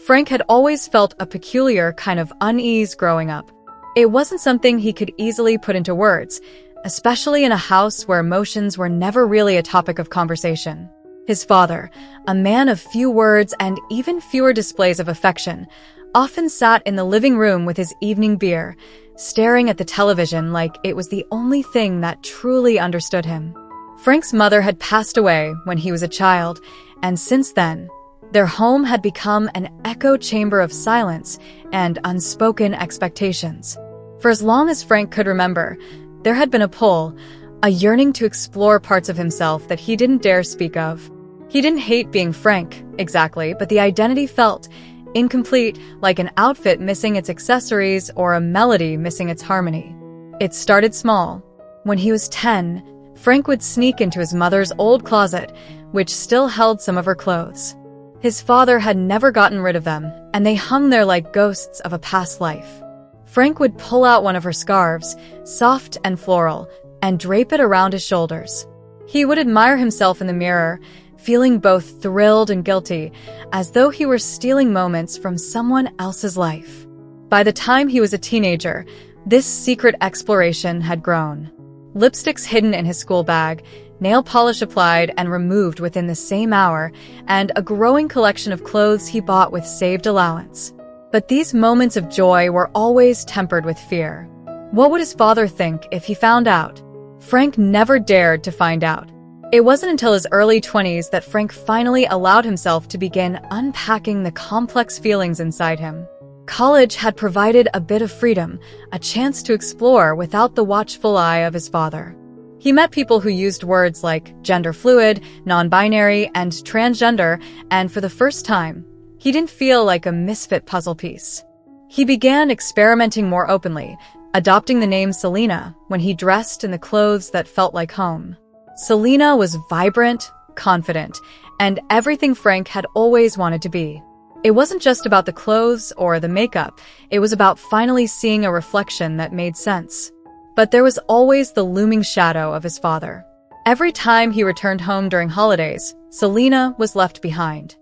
Frank had always felt a peculiar kind of unease growing up. It wasn't something he could easily put into words, especially in a house where emotions were never really a topic of conversation. His father, a man of few words and even fewer displays of affection, often sat in the living room with his evening beer, staring at the television like it was the only thing that truly understood him. Frank's mother had passed away when he was a child, and since then, their home had become an echo chamber of silence and unspoken expectations. For as long as Frank could remember, there had been a pull, a yearning to explore parts of himself that he didn't dare speak of. He didn't hate being Frank, exactly, but the identity felt incomplete, like an outfit missing its accessories or a melody missing its harmony. It started small. When he was 10, Frank would sneak into his mother's old closet, which still held some of her clothes. His father had never gotten rid of them, and they hung there like ghosts of a past life. Frank would pull out one of her scarves, soft and floral, and drape it around his shoulders. He would admire himself in the mirror, feeling both thrilled and guilty, as though he were stealing moments from someone else's life. By the time he was a teenager, this secret exploration had grown. Lipsticks hidden in his school bag, nail polish applied and removed within the same hour, and a growing collection of clothes he bought with saved allowance. But these moments of joy were always tempered with fear. What would his father think if he found out? Frank never dared to find out. It wasn't until his early 20s that Frank finally allowed himself to begin unpacking the complex feelings inside him. College had provided a bit of freedom, a chance to explore without the watchful eye of his father. He met people who used words like gender fluid, non-binary, and transgender, and for the first time, he didn't feel like a misfit puzzle piece. He began experimenting more openly, adopting the name Selena when he dressed in the clothes that felt like home. Selena was vibrant, confident, and everything Frank had always wanted to be. It wasn't just about the clothes or the makeup, it was about finally seeing a reflection that made sense. But there was always the looming shadow of his father. Every time he returned home during holidays, Selena was left behind.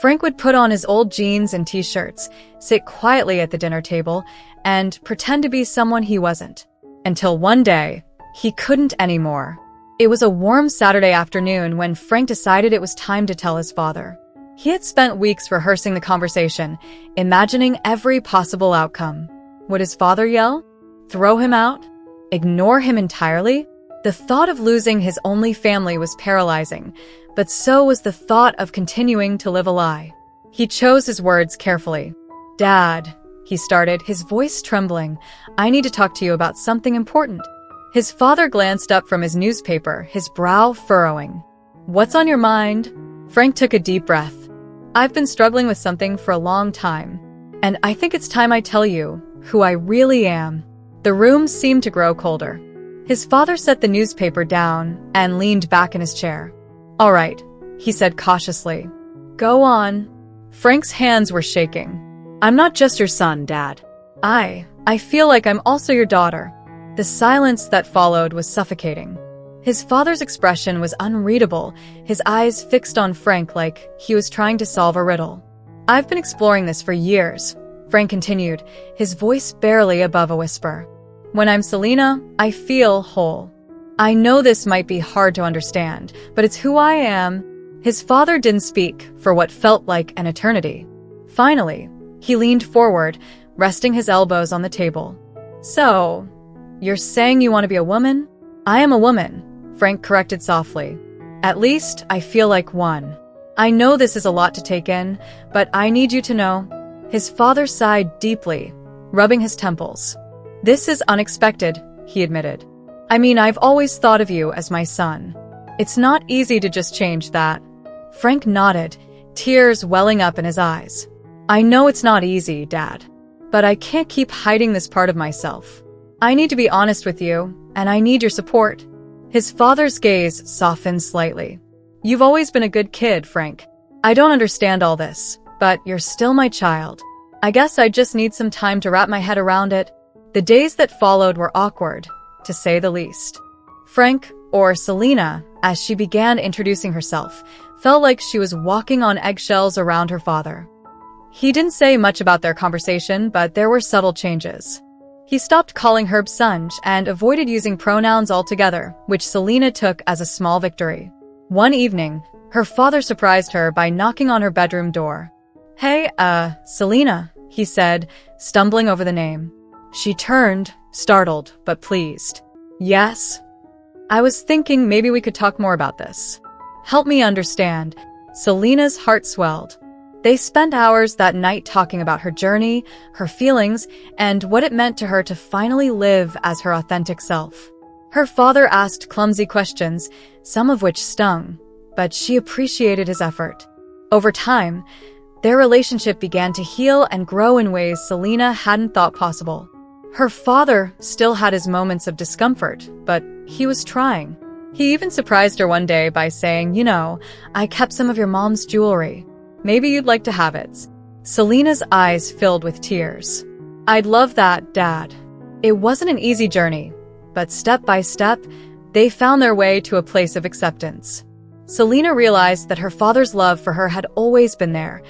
Frank would put on his old jeans and t-shirts, sit quietly at the dinner table, and pretend to be someone he wasn't. Until one day, he couldn't anymore. It was a warm Saturday afternoon when Frank decided it was time to tell his father. He had spent weeks rehearsing the conversation, imagining every possible outcome. Would his father yell? Throw him out? Ignore him entirely? The thought of losing his only family was paralyzing, but so was the thought of continuing to live a lie. He chose his words carefully. "Dad," he started, his voice trembling, "I need to talk to you about something important." His father glanced up from his newspaper, his brow furrowing. "What's on your mind?" Frank took a deep breath. "I've been struggling with something for a long time, and I think it's time I tell you who I really am." The room seemed to grow colder. His father set the newspaper down and leaned back in his chair. "All right," he said cautiously. "Go on." Frank's hands were shaking. "I'm not just your son, Dad. I feel like I'm also your daughter." The silence that followed was suffocating. His father's expression was unreadable, his eyes fixed on Frank like he was trying to solve a riddle. "I've been exploring this for years," Frank continued, his voice barely above a whisper. "When I'm Selena, I feel whole. I know this might be hard to understand, but it's who I am." His father didn't speak for what felt like an eternity. Finally, he leaned forward, resting his elbows on the table. "So, you're saying you want to be a woman?" "I am a woman," Frank corrected softly. "At least I feel like one. I know this is a lot to take in, but I need you to know." His father sighed deeply, rubbing his temples. "This is unexpected," he admitted. "I mean, I've always thought of you as my son. It's not easy to just change that." Frank nodded, tears welling up in his eyes. "I know it's not easy, Dad, but I can't keep hiding this part of myself. I need to be honest with you, and I need your support." His father's gaze softened slightly. "You've always been a good kid, Frank. I don't understand all this, but you're still my child. I guess I just need some time to wrap my head around it." The days that followed were awkward, to say the least. Frank, or Selena, as she began introducing herself, felt like she was walking on eggshells around her father. He didn't say much about their conversation, but there were subtle changes. He stopped calling Herb Sunj and avoided using pronouns altogether, which Selena took as a small victory. One evening, her father surprised her by knocking on her bedroom door. "Hey, Selena," he said, stumbling over the name. She turned, startled but pleased. "Yes?" "I was thinking maybe we could talk more about this." "Help me understand." Selena's heart swelled. They spent hours that night talking about her journey, her feelings, and what it meant to her to finally live as her authentic self. Her father asked clumsy questions, some of which stung, but she appreciated his effort. Over time, their relationship began to heal and grow in ways Selena hadn't thought possible. Her father still had his moments of discomfort, but he was trying. He even surprised her one day by saying, "I kept some of your mom's jewelry. Maybe you'd like to have it." Selena's eyes filled with tears. "I'd love that, Dad." It wasn't an easy journey, but step by step, they found their way to a place of acceptance. Selena realized that her father's love for her had always been there.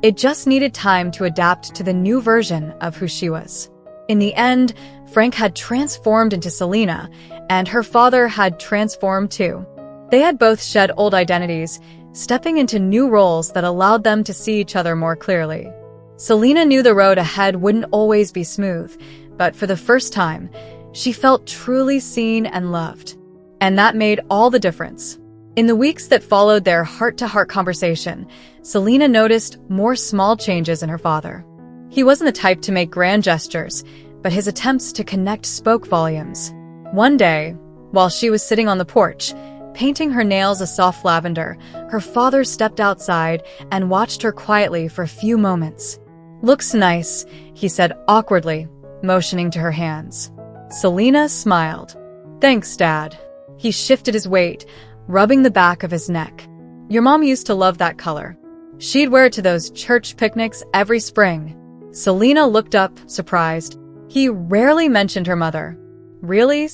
It just needed time to adapt to the new version of who she was. In the end, Frank had transformed into Selena, and her father had transformed too. They had both shed old identities, stepping into new roles that allowed them to see each other more clearly. Selena knew the road ahead wouldn't always be smooth, but for the first time, she felt truly seen and loved. And that made all the difference. In the weeks that followed their heart-to-heart conversation, Selena noticed more small changes in her father. He wasn't the type to make grand gestures, but his attempts to connect spoke volumes. One day, while she was sitting on the porch, painting her nails a soft lavender, her father stepped outside and watched her quietly for a few moments. "Looks nice," he said awkwardly, motioning to her hands. Selena smiled. "Thanks, Dad." He shifted his weight, rubbing the back of his neck. "Your mom used to love that color. She'd wear it to those church picnics every spring." Selena looked up, surprised. He rarely mentioned her mother. "Really?"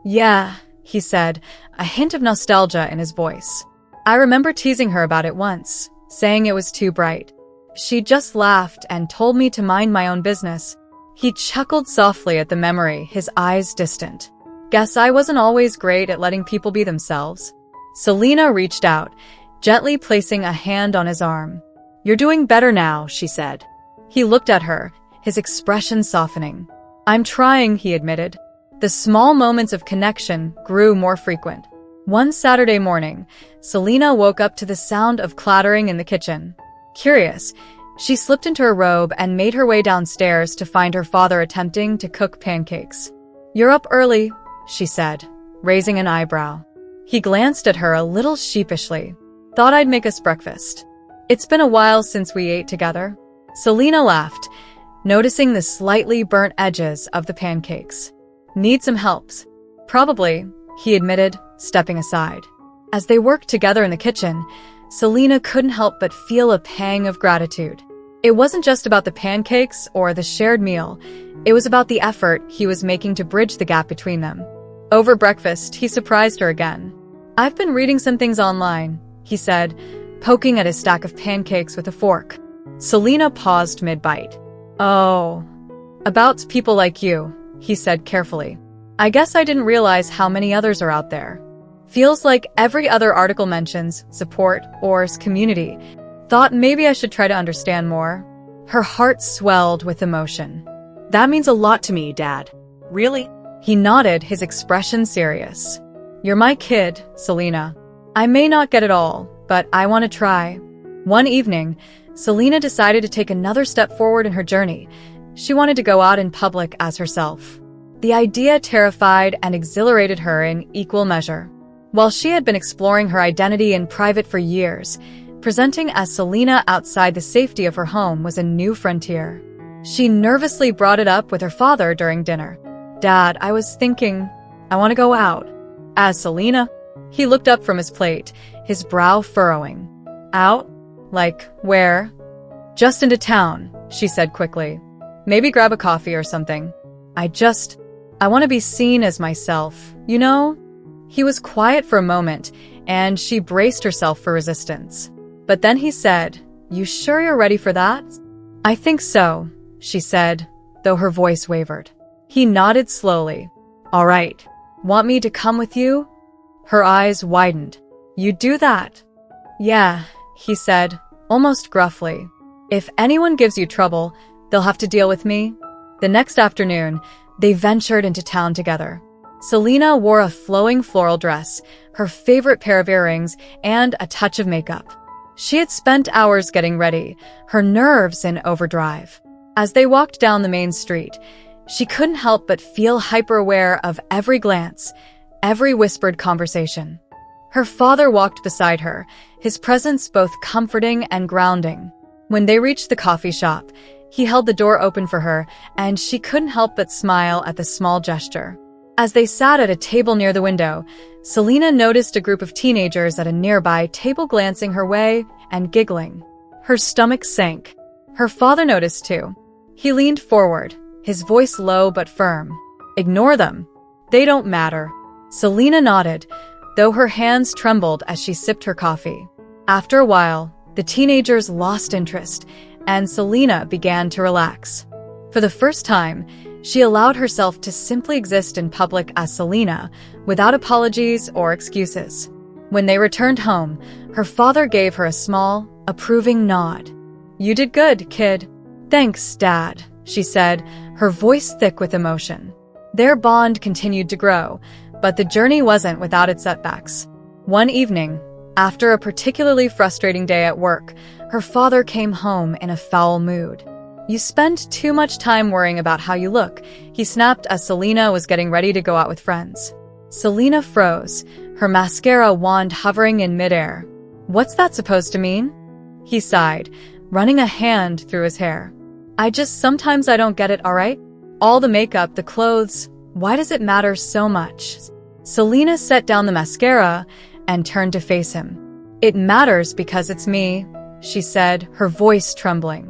"Yeah," he said, a hint of nostalgia in his voice. "I remember teasing her about it once, saying it was too bright. She just laughed and told me to mind my own business." He chuckled softly at the memory, his eyes distant. "Guess I wasn't always great at letting people be themselves." Selena reached out, gently placing a hand on his arm. "You're doing better now," she said. He looked at her, his expression softening. "I'm trying," he admitted. The small moments of connection grew more frequent. One Saturday morning, Selena woke up to the sound of clattering in the kitchen. Curious, she slipped into her robe and made her way downstairs to find her father attempting to cook pancakes. "You're up early," she said, raising an eyebrow. He glanced at her a little sheepishly. "Thought I'd make us breakfast. It's been a while since we ate together." Selena laughed, noticing the slightly burnt edges of the pancakes. "Need some help?" "Probably," he admitted, stepping aside. As they worked together in the kitchen, Selena couldn't help but feel a pang of gratitude. It wasn't just about the pancakes or the shared meal. It was about the effort he was making to bridge the gap between them. Over breakfast, he surprised her again. "I've been reading some things online," he said, poking at his stack of pancakes with a fork. Selena paused mid-bite. "Oh, about people like you," he said carefully. "I guess I didn't realize how many others are out there. Feels like every other article mentions support or community. Thought maybe I should try to understand more." Her heart swelled with emotion. "That means a lot to me, Dad." "Really?" He nodded, his expression serious. "You're my kid, Selena. I may not get it all, but I want to try." One evening, Selena decided to take another step forward in her journey. She wanted to go out in public as herself. The idea terrified and exhilarated her in equal measure. While she had been exploring her identity in private for years, presenting as Selena outside the safety of her home was a new frontier. She nervously brought it up with her father during dinner. "Dad, I was thinking, I want to go out." "As Selena?" He looked up from his plate, his brow furrowing. "Out? Like, where?" "Just into town," she said quickly. "Maybe grab a coffee or something. I want to be seen as myself, you know?" He was quiet for a moment, and she braced herself for resistance. But then he said, "You sure you're ready for that?" I think so, she said, though her voice wavered. He nodded slowly. All right. Want me to come with you? Her eyes widened. You'd do that? Yeah, he said, almost gruffly. If anyone gives you trouble, they'll have to deal with me. The next afternoon, they ventured into town together. Selena wore a flowing floral dress, her favorite pair of earrings, and a touch of makeup. She had spent hours getting ready, her nerves in overdrive. As they walked down the main street, she couldn't help but feel hyper-aware of every glance, every whispered conversation. Her father walked beside her, his presence both comforting and grounding. When they reached the coffee shop, he held the door open for her, and she couldn't help but smile at the small gesture. As they sat at a table near the window, Selena noticed a group of teenagers at a nearby table glancing her way and giggling. Her stomach sank. Her father noticed too. He leaned forward, his voice low but firm. Ignore them. They don't matter. Selena nodded, though her hands trembled as she sipped her coffee. After a while, the teenagers lost interest, and Selena began to relax. For the first time, she allowed herself to simply exist in public as Selena, without apologies or excuses. When they returned home, her father gave her a small, approving nod. You did good, kid. Thanks, Dad, she said, her voice thick with emotion. Their bond continued to grow, but the journey wasn't without its setbacks. One evening, after a particularly frustrating day at work, her father came home in a foul mood. You spend too much time worrying about how you look, he snapped as Selena was getting ready to go out with friends. Selena froze, her mascara wand hovering in midair. What's that supposed to mean? He sighed, running a hand through his hair. Sometimes I don't get it, alright? All the makeup, the clothes, why does it matter so much? Selena set down the mascara and turned to face him. It matters because it's me, she said, her voice trembling.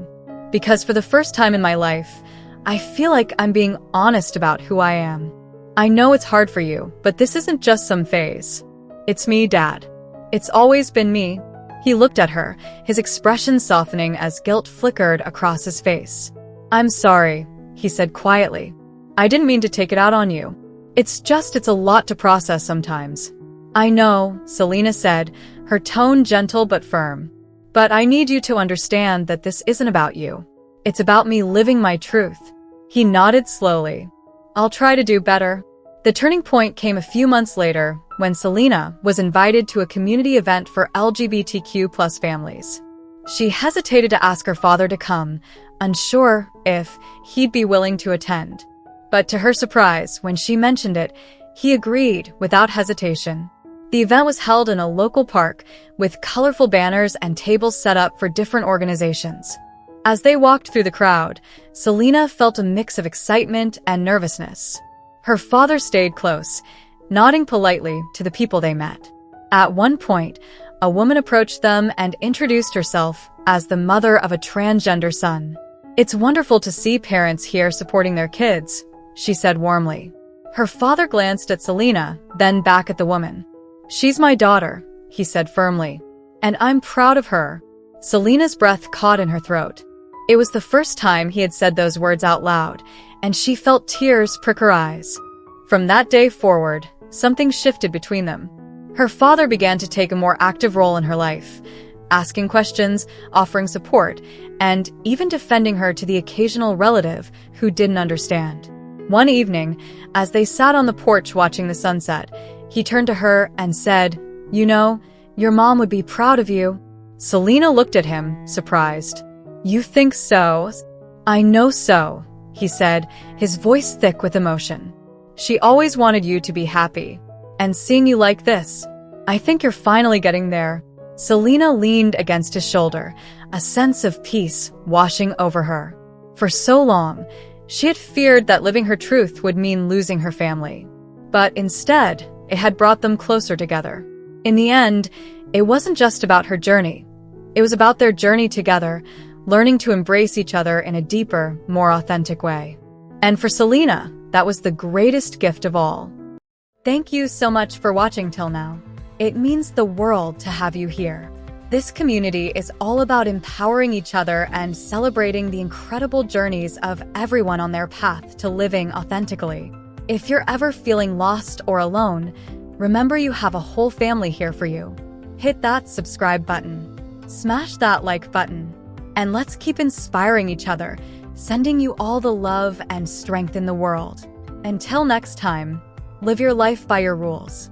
Because for the first time in my life, I feel like I'm being honest about who I am. I know it's hard for you, but this isn't just some phase. It's me, Dad. It's always been me. He looked at her, his expression softening as guilt flickered across his face. I'm sorry, he said quietly. I didn't mean to take it out on you. It's a lot to process sometimes. I know, Selena said, her tone gentle but firm. But I need you to understand that this isn't about you. It's about me living my truth. He nodded slowly. I'll try to do better. The turning point came a few months later when Selena was invited to a community event for LGBTQ+ families. She hesitated to ask her father to come, unsure if he'd be willing to attend. But to her surprise, when she mentioned it, he agreed without hesitation. The event was held in a local park with colorful banners and tables set up for different organizations. As they walked through the crowd, Selena felt a mix of excitement and nervousness. Her father stayed close, nodding politely to the people they met. At one point, a woman approached them and introduced herself as the mother of a transgender son. It's wonderful to see parents here supporting their kids, she said warmly. Her father glanced at Selena, then back at the woman. She's my daughter, he said firmly. And I'm proud of her. Selena's breath caught in her throat. It was the first time he had said those words out loud, and she felt tears prick her eyes. From that day forward, something shifted between them. Her father began to take a more active role in her life, asking questions, offering support, and even defending her to the occasional relative who didn't understand. One evening, as they sat on the porch watching the sunset, he turned to her and said, You know, your mom would be proud of you. Selena looked at him, surprised. You think so? I know so, he said, his voice thick with emotion. She always wanted you to be happy. And seeing you like this, I think you're finally getting there. Selena leaned against his shoulder, a sense of peace washing over her. For so long, she had feared that living her truth would mean losing her family. But instead, it had brought them closer together. In the end, it wasn't just about her journey. It was about their journey together, learning to embrace each other in a deeper, more authentic way. And for Selena, that was the greatest gift of all. Thank you so much for watching till now. It means the world to have you here. This community is all about empowering each other and celebrating the incredible journeys of everyone on their path to living authentically. If you're ever feeling lost or alone, remember you have a whole family here for you. Hit that subscribe button, smash that like button, and let's keep inspiring each other, sending you all the love and strength in the world. Until next time, live your life by your rules.